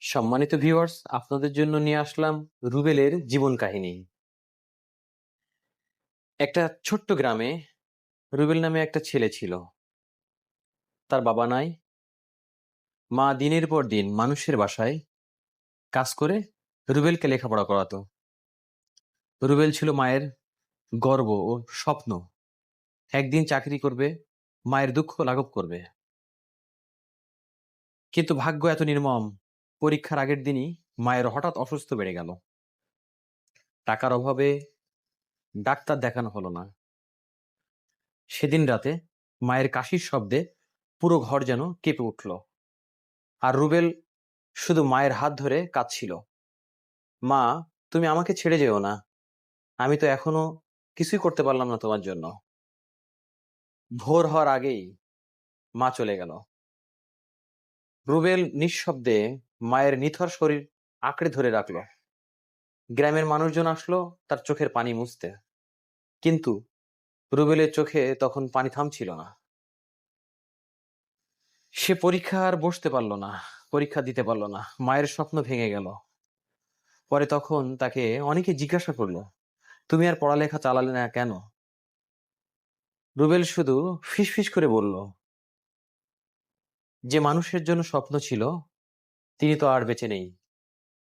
সম্মানিত ভিউয়ার্স, আপনাদের জন্য নিয়ে আসলাম রুবেলের জীবন কাহিনী। একটা ছোট্ট গ্রামে রুবেল নামে একটা ছেলে ছিল। তার বাবা নাই। মা দিনের পর দিন মানুষের বাসায় কাজ করে রুবেলকে লেখাপড়া করাতো। রুবেল ছিল মায়ের গর্ব ও স্বপ্ন। একদিন চাকরি করবে, মায়ের দুঃখ লাঘব করবে। কিন্তু ভাগ্য এত নির্মম, পরীক্ষার আগের দিনই মায়ের হঠাৎ অসুস্থ বেড়ে গেল। টাকার অভাবে ডাক্তার দেখানো হলো না। সেদিন রাতে মায়ের কাশির শব্দে পুরো ঘর যেন কেঁপে উঠল। আর রুবেল শুধু মায়ের হাত ধরে কাঁদছিল। মা, তুমি আমাকে ছেড়ে যেও না। আমি তো এখনো কিছুই করতে পারলাম না তোমার জন্য। ভোর হওয়ার আগেই মা চলে গেল। রুবেল নিঃশব্দে মায়ের নিথর শরীর আঁকড়ে ধরে রাখলো। গ্রামের মানুষজন আসলো তার চোখের পানি মুছতে, কিন্তু রুবেলের চোখে তখন পানি থামছিল না। সে পরীক্ষা আর বসতে পারলো না, পরীক্ষা দিতে পারলো না। মায়ের স্বপ্ন ভেঙে গেল। পরে তখন তাকে অনেকে জিজ্ঞাসা করলো, তুমি আর পড়ালেখা চালালে না কেন? রুবেল শুধু ফিসফিস করে বলল, যে মানুষের জন্য স্বপ্ন ছিল তিনি তো আর বেঁচে নেই।